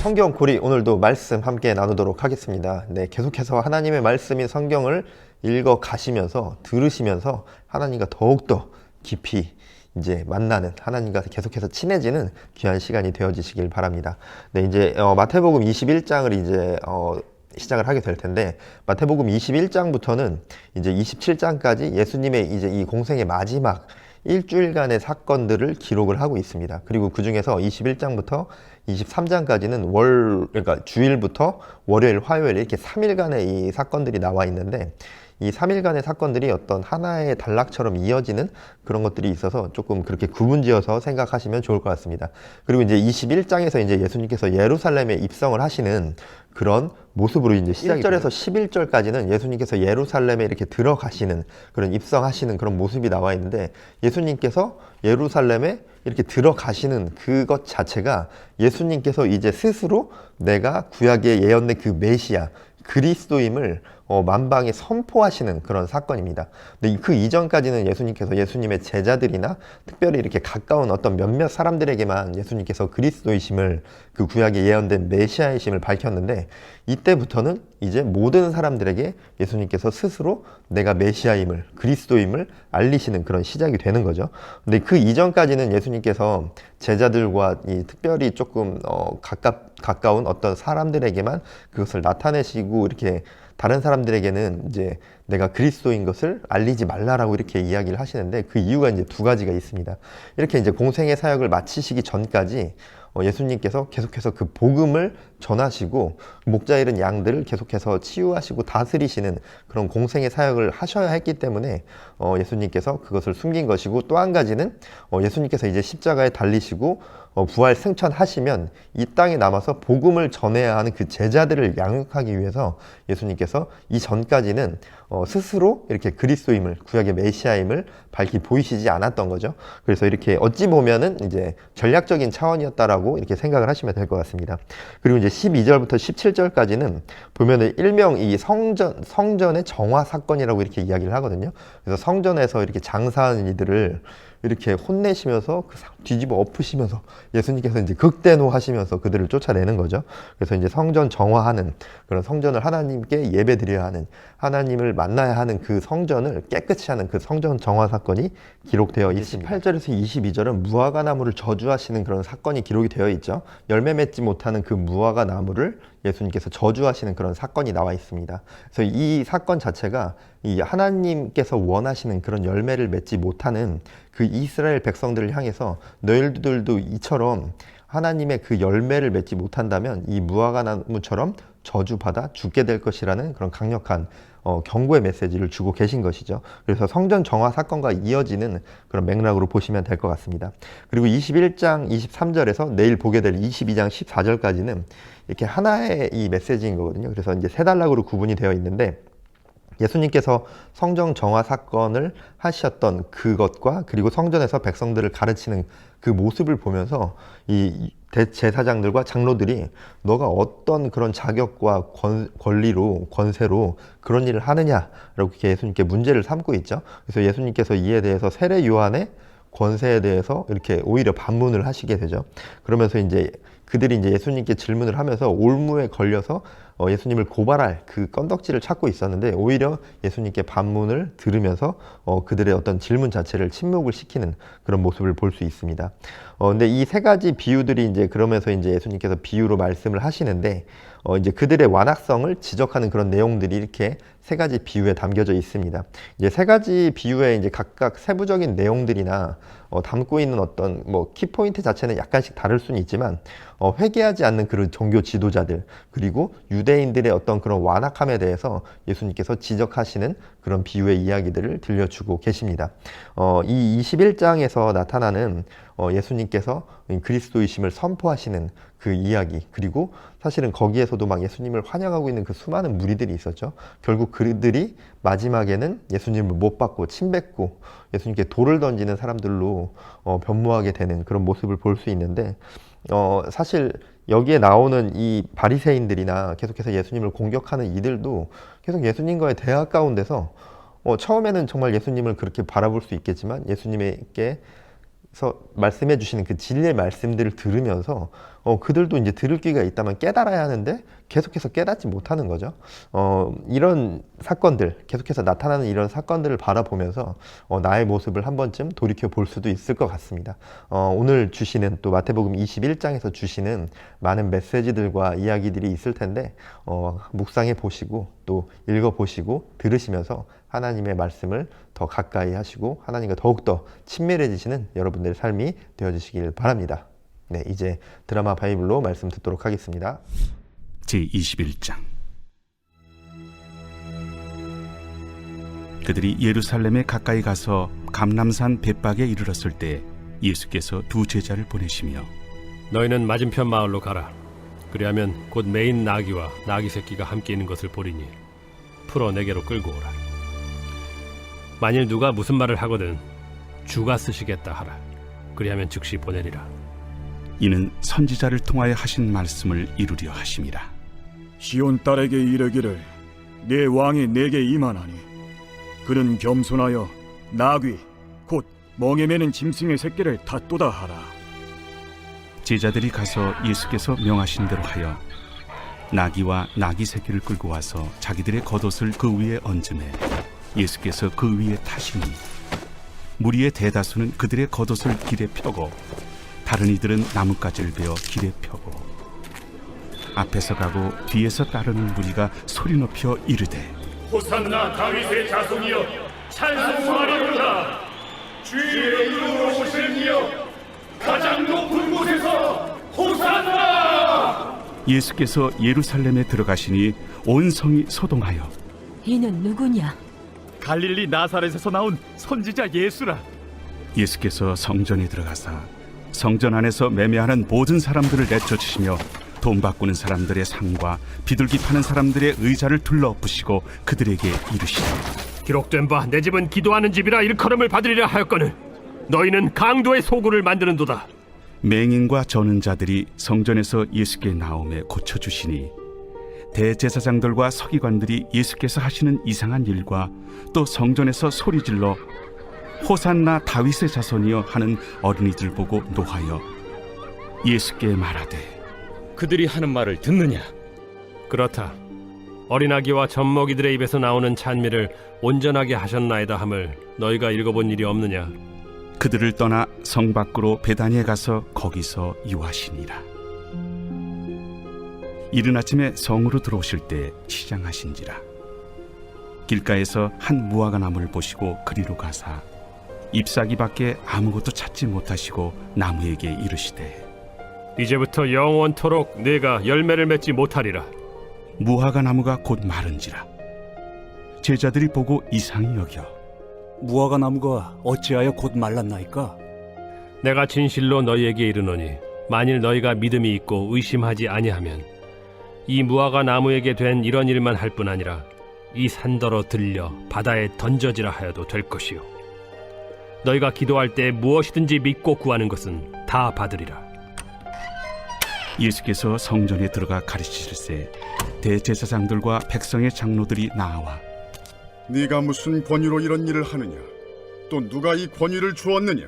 성경 고리 오늘도 말씀 함께 나누도록 하겠습니다. 네, 계속해서 하나님의 말씀인 성경을 읽어 가시면서 들으시면서 하나님과 더욱더 깊이 이제 만나는, 하나님과 계속해서 친해지는 귀한 시간이 되어지시길 바랍니다. 네, 이제 마태복음 21장을 이제 시작을 하게 될 텐데, 마태복음 21장부터는 이제 27장까지 예수님의 이제 이 공생의 마지막 일주일간의 사건들을 기록을 하고 있습니다. 그리고 그 중에서 21장부터 23장까지는 그러니까 주일부터 월요일, 화요일 이렇게 3일간의 이 사건들이 나와 있는데, 이 3일간의 사건들이 어떤 하나의 단락처럼 이어지는 그런 것들이 있어서 조금 그렇게 구분지어서 생각하시면 좋을 것 같습니다. 그리고 이제 21장에서 이제 예수님께서 예루살렘에 입성을 하시는 그런 모습으로 이제 시작이 1절에서 11절까지는 예수님께서 예루살렘에 이렇게 들어가시는 그런 입성하시는 그런 모습이 나와 있는데, 예수님께서 예루살렘에 이렇게 들어가시는 그것 자체가 예수님께서 이제 스스로 내가 구약에 예언된 그 메시아 그리스도임을 만방에 선포하시는 그런 사건입니다. 근데 그 이전까지는 예수님께서 예수님의 제자들이나 특별히 이렇게 가까운 어떤 몇몇 사람들에게만 예수님께서 그리스도이심을, 그 구약에 예언된 메시아이심을 밝혔는데, 이때부터는 이제 모든 사람들에게 예수님께서 스스로 내가 메시아임을, 그리스도임을 알리시는 그런 시작이 되는 거죠. 근데 그 이전까지는 예수님께서 제자들과 특별히 조금 가까운 어떤 사람들에게만 그것을 나타내시고, 이렇게 다른 사람들에게는 이제 내가 그리스도인 것을 알리지 말라라고 이렇게 이야기를 하시는데, 그 이유가 이제 두 가지가 있습니다. 이렇게 이제 공생의 사역을 마치시기 전까지 예수님께서 계속해서 그 복음을 전하시고 목자 잃은 양들을 계속해서 치유하시고 다스리시는 그런 공생의 사역을 하셔야 했기 때문에 예수님께서 그것을 숨긴 것이고, 또 한 가지는 예수님께서 이제 십자가에 달리시고 부활 승천하시면 이 땅에 남아서 복음을 전해야 하는 그 제자들을 양육하기 위해서 예수님께서 이 전까지는 스스로 이렇게 그리스도임을, 구약의 메시아임을 밝히 보이시지 않았던 거죠. 그래서 이렇게 어찌 보면은 이제 전략적인 차원이었다라고 이렇게 생각을 하시면 될 것 같습니다. 그리고 이제 12절부터 17절까지는 보면은 일명 이 성전의 정화 사건이라고 이렇게 이야기를 하거든요. 그래서 성전에서 이렇게 장사하는 이들을 이렇게 혼내시면서 뒤집어 엎으시면서 예수님께서 이제 극대노하시면서 그들을 쫓아내는 거죠. 그래서 이제 성전 정화하는, 그런 성전을 하나님께 예배드려야 하는, 하나님을 만나야 하는 그 성전을 깨끗이 하는 그 성전 정화 사건이 기록되어 있습니다. 18절에서 22절은 무화과 나무를 저주하시는 그런 사건이 기록이 되어 있죠. 열매 맺지 못하는 그 무화과 나무를 예수님께서 저주하시는 그런 사건이 나와 있습니다. 그래서 이 사건 자체가 이 하나님께서 원하시는 그런 열매를 맺지 못하는 그 이스라엘 백성들을 향해서 너희들도 이처럼 하나님의 그 열매를 맺지 못한다면 이 무화과 나무처럼 저주받아 죽게 될 것이라는 그런 강력한 경고의 메시지를 주고 계신 것이죠. 그래서 성전 정화 사건과 이어지는 그런 맥락으로 보시면 될 것 같습니다. 그리고 21장 23절에서 내일 보게 될 22장 14절까지는 이렇게 하나의 이 메시지인 거거든요. 그래서 이제 세 단락으로 구분이 되어 있는데, 예수님께서 성전 정화 사건을 하셨던 그것과 그리고 성전에서 백성들을 가르치는 그 모습을 보면서 이 대제사장들과 장로들이 너가 어떤 그런 자격과 권리로, 권세로 그런 일을 하느냐라고 이렇게 예수님께 문제를 삼고 있죠. 그래서 예수님께서 이에 대해서 세례 요한의 권세에 대해서 이렇게 오히려 반문을 하시게 되죠. 그러면서 이제 그들이 이제 예수님께 질문을 하면서 올무에 걸려서 예수님을 고발할 그 건덕지를 찾고 있었는데, 오히려 예수님께 반문을 들으면서 그들의 어떤 질문 자체를 침묵을 시키는 그런 모습을 볼 수 있습니다. 근데 이 세 가지 비유들이 이제 그러면서 이제 예수님께서 비유로 말씀을 하시는데, 이제 그들의 완악성을 지적하는 그런 내용들이 이렇게 세 가지 비유에 담겨져 있습니다. 이제 세 가지 비유에 이제 각각 세부적인 내용들이나 담고 있는 어떤 키포인트 자체는 약간씩 다를 수는 있지만, 회개하지 않는 그런 종교 지도자들, 그리고 유대인들의 어떤 그런 완악함에 대해서 예수님께서 지적하시는 그런 비유의 이야기들을 들려주고 계십니다. 이 21장에서 나타나는 예수님께서 그리스도이심을 선포하시는 그 이야기, 그리고 사실은 거기에서도 막 예수님을 환영하고 있는 그 수많은 무리들이 있었죠. 결국 그들이 마지막에는 예수님을 못 받고 침뱉고 예수님께 돌을 던지는 사람들로 변모하게 되는 그런 모습을 볼 수 있는데, 사실 여기에 나오는 이 바리새인들이나 계속해서 예수님을 공격하는 이들도 계속 예수님과의 대화 가운데서 처음에는 정말 예수님을 그렇게 바라볼 수 있겠지만, 예수님께 말씀해 주시는 그 진리의 말씀들을 들으면서 그들도 이제 들을 귀가 있다면 깨달아야 하는데 계속해서 깨닫지 못하는 거죠. 이런 사건들, 계속해서 나타나는 이런 사건들을 바라보면서 나의 모습을 한 번쯤 돌이켜 볼 수도 있을 것 같습니다. 오늘 주시는 또 마태복음 21장에서 주시는 많은 메시지들과 이야기들이 있을 텐데 묵상해 보시고 또 읽어 보시고 들으시면서 하나님의 말씀을 더 가까이 하시고 하나님과 더욱더 친밀해지시는 여러분들의 삶이 되어주시길 바랍니다. 네, 이제 드라마 바이블로 말씀 듣도록 하겠습니다. 제21장. 그들이 예루살렘에 가까이 가서 감람산 벳박에 이르렀을 때 예수께서 두 제자를 보내시며 너희는 맞은편 마을로 가라. 그리하면 곧 매인 나귀와 나귀 새끼가 함께 있는 것을 보리니 풀어 내게로 끌고 오라. 만일 누가 무슨 말을 하거든 주가 쓰시겠다 하라. 그리하면 즉시 보내리라. 이는 선지자를 통하여 하신 말씀을 이루려 하심이라. 시온 딸에게 이르기를 내 왕이 내게 임하나니 그는 겸손하여 나귀 곧 멍에 매는 짐승의 새끼를 닫도다 하라. 제자들이 가서 예수께서 명하신 대로 하여 나귀와 나귀 새끼를 끌고 와서 자기들의 겉옷을 그 위에 얹음에 예수께서 그 위에 타시니 무리의 대다수는 그들의 겉옷을 길에 펴고 다른 이들은 나뭇가지를 베어 길에 펴고 앞에서 가고 뒤에서 따르는 무리가 소리 높여 이르되 호산나 다윗의 자손이여 찬송하리로다. 주의 이름으로 오시는 이여 가장 높은 곳에서 호산나. 예수께서 예루살렘에 들어가시니 온 성이 소동하여 이는 누구냐? 갈릴리 나사렛에서 나온 선지자 예수라. 예수께서 성전에 들어가사 성전 안에서 매매하는 모든 사람들을 내쫓으시며 돈 바꾸는 사람들의 상과 비둘기 파는 사람들의 의자를 둘러엎으시고 그들에게 이르시되 기록된 바 내 집은 기도하는 집이라 일컬음을 받으리라 하였거늘 너희는 강도의 소굴을 만드는도다. 맹인과 저는 자들이 성전에서 예수께 나오매 고쳐주시니 대제사장들과 서기관들이 예수께서 하시는 이상한 일과 또 성전에서 소리질러 호산나 다윗의 자손이여 하는 어린이들 보고 노하여 예수께 말하되 그들이 하는 말을 듣느냐? 그렇다. 어린아기와 젖먹이들의 입에서 나오는 찬미를 온전하게 하셨나이다 함을 너희가 읽어본 일이 없느냐? 그들을 떠나 성 밖으로 베다니에 가서 거기서 유하시니라. 이른 아침에 성으로 들어오실 때 시장하신지라. 길가에서 한 무화과 나무를 보시고 그리로 가사 잎사귀 밖에 아무것도 찾지 못하시고 나무에게 이르시되 이제부터 영원토록 네가 열매를 맺지 못하리라. 무화과 나무가 곧 마른지라. 제자들이 보고 이상히 여겨 무화과 나무가 어찌하여 곧 말랐나이까? 내가 진실로 너희에게 이르노니 만일 너희가 믿음이 있고 의심하지 아니하면 이 무화과 나무에게 된 이런 일만 할 뿐 아니라 이 산더러 들려 바다에 던져지라 하여도 될 것이요 너희가 기도할 때 무엇이든지 믿고 구하는 것은 다 받으리라. 예수께서 성전에 들어가 가르치실세 대제사장들과 백성의 장로들이 나와 네가 무슨 권위로 이런 일을 하느냐? 또 누가 이 권위를 주었느냐?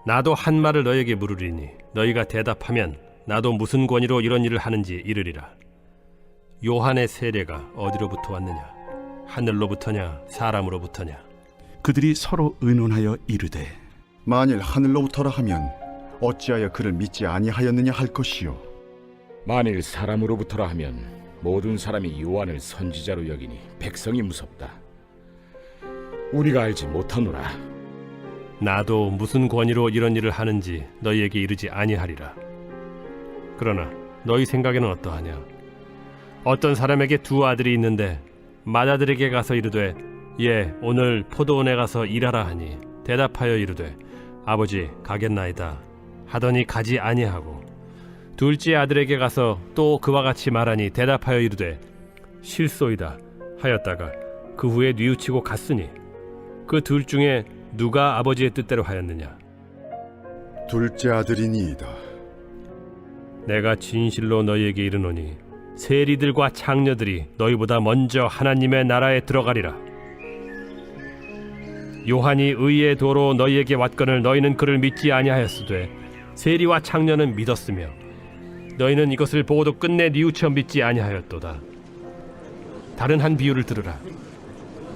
나도 한 말을 너희에게 물으리니 너희가 대답하면 나도 무슨 권위로 이런 일을 하는지 이르리라. 요한의 세례가 어디로부터 왔느냐? 하늘로부터냐 사람으로부터냐? 그들이 서로 의논하여 이르되 만일 하늘로부터라 하면 어찌하여 그를 믿지 아니하였느냐 할 것이요. 만일 사람으로부터라 하면 모든 사람이 요한을 선지자로 여기니 백성이 무섭다. 우리가 알지 못하노라. 나도 무슨 권위로 이런 일을 하는지 너희에게 이르지 아니하리라. 그러나 너희 생각에는 어떠하냐? 어떤 사람에게 두 아들이 있는데 맏아들에게 가서 이르되 예 오늘 포도원에 가서 일하라 하니 대답하여 이르되 아버지 가겠나이다 하더니 가지 아니하고 둘째 아들에게 가서 또 그와 같이 말하니 대답하여 이르되 실소이다 하였다가 그 후에 뉘우치고 갔으니 그 둘 중에 누가 아버지의 뜻대로 하였느냐? 둘째 아들이니이다. 내가 진실로 너희에게 이르노니 세리들과 창녀들이 너희보다 먼저 하나님의 나라에 들어가리라. 요한이 의의 도로 너희에게 왔거늘 너희는 그를 믿지 아니하였으되 세리와 창녀는 믿었으며 너희는 이것을 보고도 끝내 뉘우쳐 믿지 아니하였도다. 다른 한 비유를 들으라.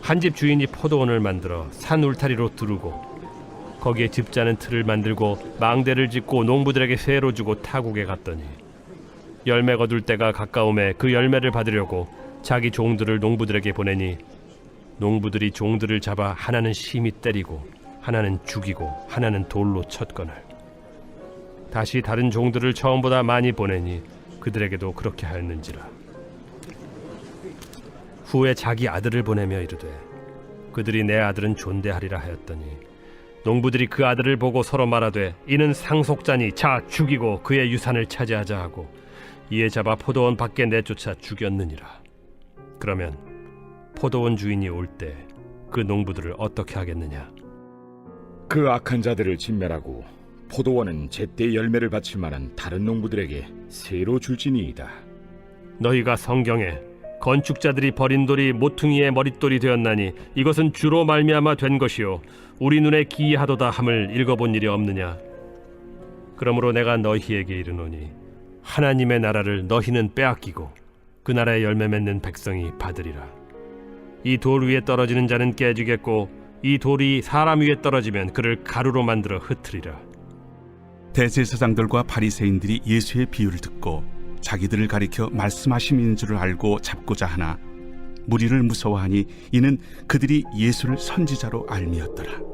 한 집 주인이 포도원을 만들어 산 울타리로 두르고 거기에 즙자는 틀을 만들고 망대를 짓고 농부들에게 세로 주고 타국에 갔더니 열매 거둘 때가 가까움에 그 열매를 받으려고 자기 종들을 농부들에게 보내니 농부들이 종들을 잡아 하나는 심히 때리고 하나는 죽이고 하나는 돌로 쳤거늘 다시 다른 종들을 처음보다 많이 보내니 그들에게도 그렇게 하였는지라. 후에 자기 아들을 보내며 이르되 그들이 내 아들은 존대하리라 하였더니 농부들이 그 아들을 보고 서로 말하되 이는 상속자니 자 죽이고 그의 유산을 차지하자 하고 이에 잡아 포도원 밖에 내쫓아 죽였느니라. 그러면 포도원 주인이 올 때 그 농부들을 어떻게 하겠느냐? 그 악한 자들을 진멸하고 포도원은 제때 열매를 바칠 만한 다른 농부들에게 새로 줄지니이다. 너희가 성경에 건축자들이 버린 돌이 모퉁이의 머릿돌이 되었나니 이것은 주로 말미암아 된 것이요 우리 눈에 기이하도다 함을 읽어본 일이 없느냐? 그러므로 내가 너희에게 이르노니 하나님의 나라를 너희는 빼앗기고 그 나라의 열매 맺는 백성이 받으리라. 이 돌 위에 떨어지는 자는 깨지겠고 이 돌이 사람 위에 떨어지면 그를 가루로 만들어 흩으리라. 대제사장들과 바리새인들이 예수의 비유를 듣고 자기들을 가리켜 말씀하심인 줄을 알고 잡고자 하나 무리를 무서워하니 이는 그들이 예수를 선지자로 알미었더라.